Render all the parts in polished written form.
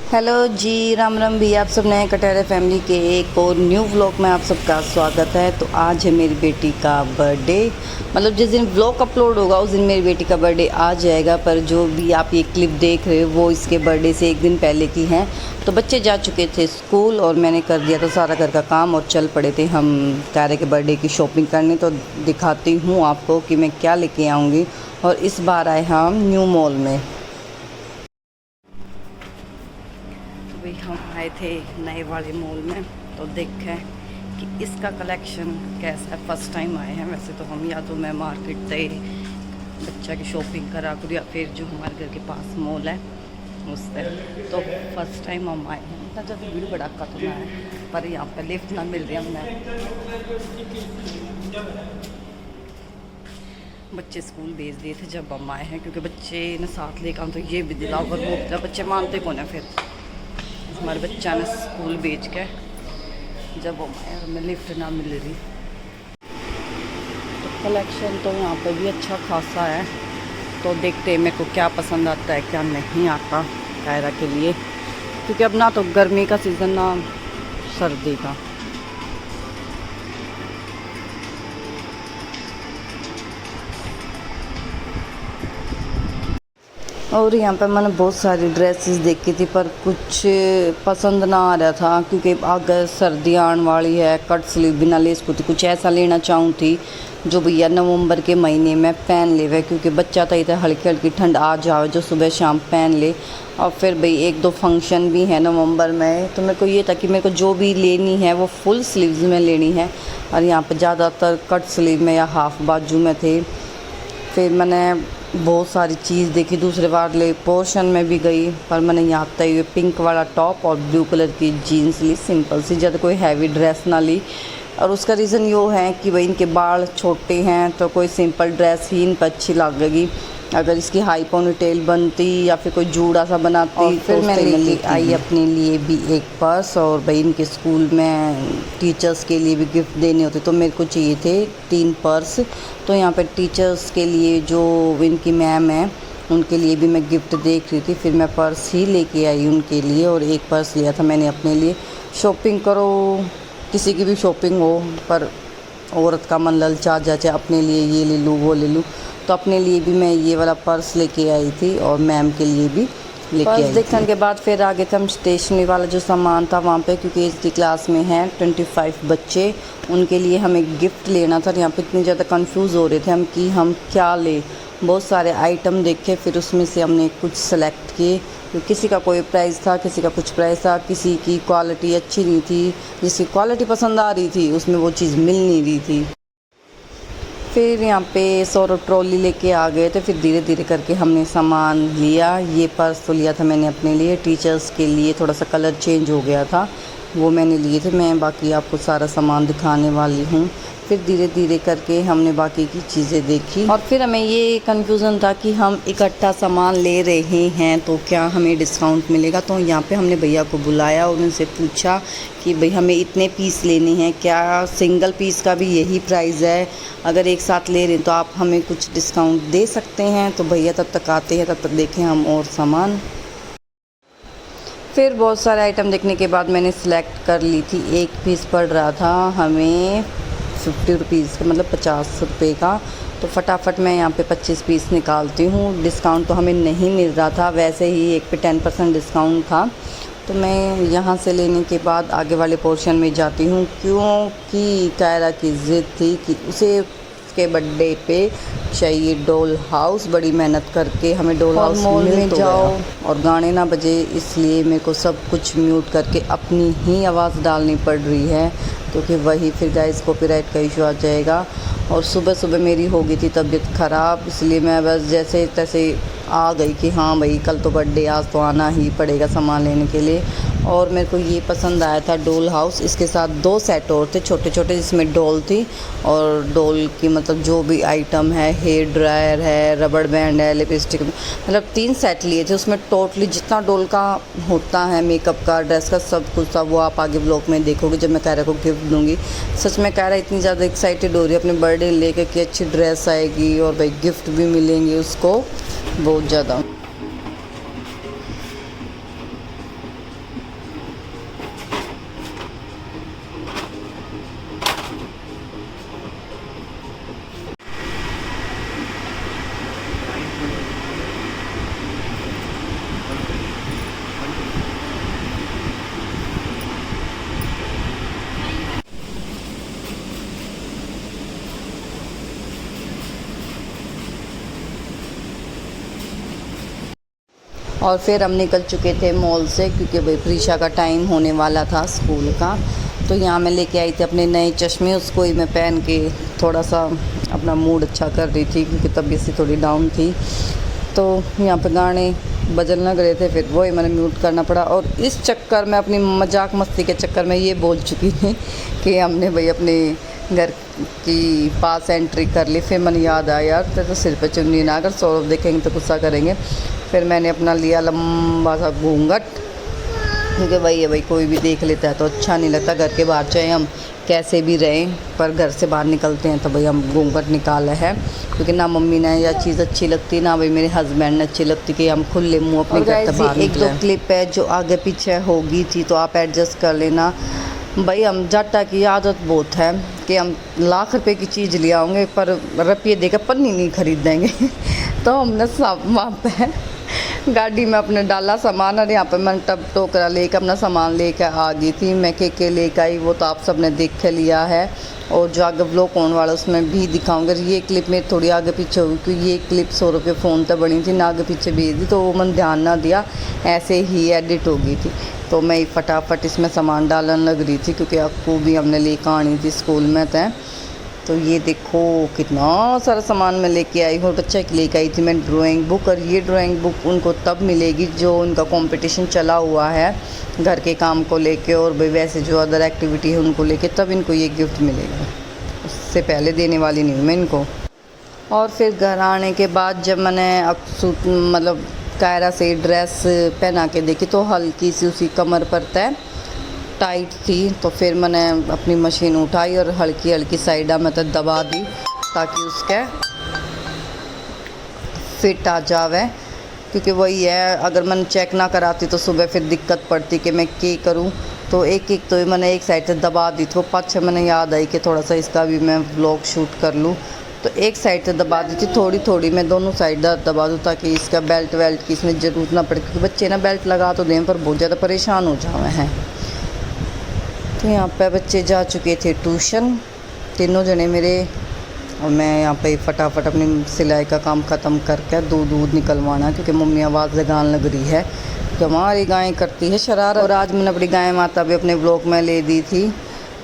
Hello जी, राम राम भी। आप सब नए कटहरे फैमिली के एक और न्यू व्लॉग में आप सबका स्वागत है। तो आज है मेरी बेटी का बर्थडे, मतलब जिस दिन व्लॉग अपलोड होगा उस दिन मेरी बेटी का बर्थडे आ जाएगा। पर जो भी आप ये क्लिप देख रहे हो वो इसके बर्थडे से एक दिन पहले की हैं। तो बच्चे जा चुके थे स्कूल और मैंने कर दिया था सारा घर का काम और चल पड़े थे हम कायरा के बर्थडे की शॉपिंग करने। तो दिखाती हूँ आपको कि मैं क्या लेके आऊँगी। और इस बार आए हम न्यू मॉल में। हम आए थे नए वाले मॉल में, तो देखें कि इसका कलेक्शन कैसा है। फर्स्ट टाइम आए हैं वैसे तो हम, या तो मैं मार्केट से बच्चा की शॉपिंग करा करूँ या फिर जो हमारे घर के पास मॉल है उससे। तो फर्स्ट टाइम हम आए हैं। इतना ज़्यादा भीड़ भड़ाका तो ना है, पर यहाँ पर लिफ्ट ना मिल रही हमें। बच्चे स्कूल भेज दिए थे जब हम आए हैं, क्योंकि बच्चे ने साथ लेकर आऊँ तो ये भी दिलाओ और वो दिलाओ, बच्चे मानते कौन है। फिर हमारे बच्चा ने स्कूल भेज के जब हम आए और हमें लिफ्ट ना मिल रही। तो कलेक्शन तो यहाँ पे भी अच्छा खासा है। तो देखते हैं मेरे को क्या पसंद आता है क्या नहीं आता कायरा के लिए, क्योंकि अब ना तो गर्मी का सीज़न ना सर्दी का। और यहाँ पर मैंने बहुत सारी ड्रेसेस देखी थी पर कुछ पसंद ना आ रहा था, क्योंकि अगर सर्दी आने वाली है, कट स्लीव बिना लेस कुछ कुछ ऐसा लेना चाहूँ थी जो भैया नवंबर के महीने में पहन ले वह, क्योंकि बच्चा था इधर हल्की हल्की ठंड आ जाए जो सुबह शाम पहन ले। और फिर भाई एक दो फंक्शन भी है नवंबर में, तो मेरे को ये था कि मेरे को जो भी लेनी है वो फुल स्लीव्स में लेनी है। और यहाँ पर ज़्यादातर कट स्लीव में या हाफ बाजू में थे। फिर मैंने बहुत सारी चीज़ देखी, दूसरे वाले पोर्शन में भी गई, पर मैंने यहाँ तक ये पिंक वाला टॉप और ब्लू कलर की जीन्स ली, सिंपल सी, ज़्यादा कोई हैवी ड्रेस ना ली। और उसका रीज़न ये है कि भाई इनके बाल छोटे हैं तो कोई सिंपल ड्रेस ही इन पर अच्छी लगेगी। अगर इसकी हाई पोनीटेल बनती या फिर कोई जूड़ा सा बनाती। और फिर मैं लेके आई अपने लिए भी एक पर्स, और भाई इनके स्कूल में टीचर्स के लिए भी गिफ्ट देने होते तो मेरे को चाहिए थे 3 पर्स। तो यहाँ पर टीचर्स के लिए जो इनकी मैम है उनके लिए भी मैं गिफ्ट देख रही थी। फिर मैं पर्स ही लेके आई उनके लिए, और एक पर्स लिया था मैंने अपने लिए। शॉपिंग करो, किसी की भी शॉपिंग हो, पर औरत का मन ललचा जाए, अपने लिए ये ले लूँ वो ले लूँ। तो अपने लिए भी मैं ये वाला पर्स लेके आई थी और मैम के लिए भी लेके आई। देखने के बाद फिर आगे थे हम स्टेशनरी वाला जो सामान था वहाँ पे, क्योंकि इसकी क्लास में हैं 25 बच्चे, उनके लिए हमें गिफ्ट लेना था। यहाँ पे इतने ज़्यादा कंफ्यूज हो रहे थे हम कि हम क्या लें। बहुत सारे आइटम देखे, फिर उसमें से हमने कुछ सेलेक्ट किए। तो किसी का कोई प्राइस था, किसी का कुछ प्राइस था, किसी की क्वालिटी अच्छी नहीं थी, जिसकी क्वालिटी पसंद आ रही थी उसमें वो चीज़ मिल नहीं रही थी। फिर यहाँ पे 100 ट्रॉली लेके आ गए थे। फिर धीरे धीरे करके हमने सामान लिया। ये पर्स तो लिया था मैंने अपने लिए, टीचर्स के लिए थोड़ा सा कलर चेंज हो गया था वो मैंने लिए थे। मैं बाकी आपको सारा सामान दिखाने वाली हूँ। फिर धीरे धीरे करके हमने बाकी की चीज़ें देखी, और फिर हमें ये कन्फ्यूज़न था कि हम इकट्ठा सामान ले रहे हैं तो क्या हमें डिस्काउंट मिलेगा। तो यहाँ पे हमने भैया को बुलाया और उनसे पूछा कि भाई हमें इतने पीस लेने हैं, क्या सिंगल पीस का भी यही प्राइस है? अगर एक साथ ले रहे हैं तो आप हमें कुछ डिस्काउंट दे सकते हैं। तो भैया तब तक आते हैं, तब तक देखें हम और सामान। फिर बहुत सारे आइटम देखने के बाद मैंने सिलेक्ट कर ली थी। एक पीस पड़ रहा था हमें 50 रुपीज़, मतलब 50 रुपये का। तो फटाफट मैं यहाँ पे 25 पीस निकालती हूँ। डिस्काउंट तो हमें नहीं मिल रहा था, वैसे ही एक पे 10% डिस्काउंट था। तो मैं यहाँ से लेने के बाद आगे वाले पोर्शन में जाती हूँ, क्योंकि कायरा की ज़िद थी कि उसे के बर्थडे पे चाहिए डॉल हाउस। बड़ी मेहनत करके हमें डॉल हाउस मिल तो जाओ और गाने ना बजे, इसलिए मेरे को सब कुछ म्यूट करके अपनी ही आवाज़ डालनी पड़ रही है, क्योंकि वही फिर गाइस कॉपीराइट का इशू आ जाएगा। और सुबह सुबह मेरी हो गई थी तबीयत ख़राब, इसलिए मैं बस जैसे तैसे आ गई कि हाँ भाई कल तो बर्थडे, आज तो आना ही पड़ेगा सामान लेने के लिए। और मेरे को ये पसंद आया था डॉल हाउस। इसके साथ 2 सेट और थे छोटे छोटे, जिसमें डॉल थी और डॉल की मतलब जो भी आइटम है, हेयर ड्रायर है, रबड़ बैंड है, लिपस्टिक, मतलब 3 सेट लिए थे। उसमें टोटली जितना डॉल का होता है, मेकअप का, ड्रेस का, सब कुछ था। वो आप आगे ब्लॉग में देखोगे जब मैं कायरा को गिफ्ट दूँगी। सच में कायरा इतनी ज़्यादा एक्साइटेड हो रही है अपने बर्थडे लेकर कि अच्छी ड्रेस आएगी और भाई गिफ्ट भी मिलेंगे उसको बहुत ज़्यादा। और फिर हम निकल चुके थे मॉल से, क्योंकि भाई प्रीशा का टाइम होने वाला था स्कूल का। तो यहाँ मैं लेके आई थी अपने नए चश्मे, उसको ही मैं पहन के थोड़ा सा अपना मूड अच्छा कर रही थी, क्योंकि तबीयत सी थोड़ी डाउन थी। तो यहाँ पे गाने बजन लग रहे थे, फिर वही मैंने म्यूट करना पड़ा। और इस चक्कर में, अपनी मजाक मस्ती के चक्कर में ये बोल चुकी थी कि हमने भाई अपने घर की पास एंट्री कर ली। फिर मैंने याद आया, यार तो सिर पे चुन्नी ना, अगर सौरभ देखेंगे तो गुस्सा करेंगे। फिर मैंने अपना लिया लंबा सा घूंघट, क्योंकि भाई कोई भी देख लेता है तो अच्छा नहीं लगता। घर के बाहर चाहे हम कैसे भी रहें, पर घर से बाहर निकलते हैं तो भाई हम घूंघट निकाले है, क्योंकि ना मम्मी ने यह चीज़ अच्छी लगती, ना भाई मेरे हस्बैंड ने अच्छी लगती कि हम खुले मुँह अपने घर से बाहर निकलें। 1-2 क्लिप है जो आगे पीछे होगी थी, तो आप एडजस्ट कर लेना। भाई हम जाटा की आदत बहुत है कि हम लाख रुपए की चीज़ ले आएंगे, पर रुपये देकर पन्नी नहीं खरीदेंगे। तो हमने सब वहाँ पे गाड़ी में अपने डाला सामान, और यहाँ पे मैंने टब टोकरा लेकर अपना सामान लेकर आ गई थी। मैं के लेकर आई, वो तो आप सब ने देख लिया है, और जो आगे व्लॉग होने वाला उसमें भी दिखाऊंगा। ये क्लिप में थोड़ी आगे पीछे होगी, क्योंकि ये क्लिप सौरभ के फ़ोन तक बनी थी, ना आगे पीछे भेज दी, तो वो मैंने ध्यान ना दिया, ऐसे ही एडिट हो गई थी। तो मैं फटाफट इसमें सामान डालने लग रही थी, क्योंकि आपको भी हमने लेकर आनी थी स्कूल में तय। तो ये देखो कितना सारा सामान मैं लेके आई हूँ। बच्चा की लेके आई थी मैं ड्राइंग बुक, और ये ड्राइंग बुक उनको तब मिलेगी जो उनका कंपटीशन चला हुआ है घर के काम को लेके, और भाई वैसे जो अदर एक्टिविटी है उनको लेके, तब इनको ये गिफ्ट मिलेगा। उससे पहले देने वाली नहीं हूँ मैं इनको। और फिर घर आने के बाद जब मैंने अब सूट मतलब कायरा से ड्रेस पहना के देखी, तो हल्की सी उसकी कमर पर तय टाइट थी। तो फिर मैंने अपनी मशीन उठाई और हल्की हल्की साइडा में तो दबा दी, ताकि उसके फिट आ जावे। क्योंकि वही है, अगर मैंने चेक ना कराती तो सुबह फिर दिक्कत पड़ती कि मैं क्या करूं। तो एक तो मैंने एक साइड से दबा दी थी, वो पाछे मैंने याद आई कि थोड़ा सा इसका भी मैं व्लॉग शूट कर लूँ, तो एक साइड से दबा दी थी। थोड़ी थोड़ी मैं दोनों साइड दबा दूँ, ताकि इसका बेल्ट वेल्ट की इसमें ज़रूरत ना पड़े, क्योंकि बच्चे ना बेल्ट लगा तो दें पर बहुत ज़्यादा परेशान हो जाए हैं। तो यहाँ पे बच्चे जा चुके थे ट्यूशन, तीनों जने मेरे, और मैं यहाँ पे फटाफट अपनी सिलाई का काम ख़त्म करके दूध निकलवाना, क्योंकि मम्मी आवाज़ लगाने लग रही है कि हमारी गाय करती है शरारत। और आज मैंने अपनी गाय माता भी अपने ब्लॉग में ले दी थी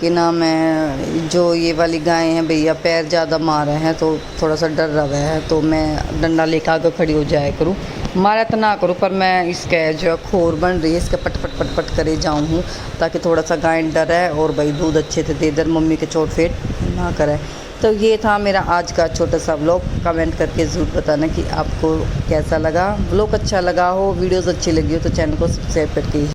कि ना, मैं जो ये वाली गाय हैं भैया पैर ज़्यादा मारे हैं तो थोड़ा सा डर रहा है, तो मैं डंडा लेकर आगे खड़ी हो जाया करूँ, मारा तो ना करूँ, पर मैं इसके जो खोर बन रही है इसके पट पट पट पट करे जाऊँ हूँ, ताकि थोड़ा सा गाय डरे और भाई दूध अच्छे से दे दे, मम्मी के चोट फेट ना करे। तो ये था मेरा आज का छोटा सा व्लॉग। कमेंट करके ज़रूर बताना कि आपको कैसा लगा। व्लॉग अच्छा लगा हो, वीडियोज़ अच्छी लगी हो तो चैनल को सब्सक्राइब करके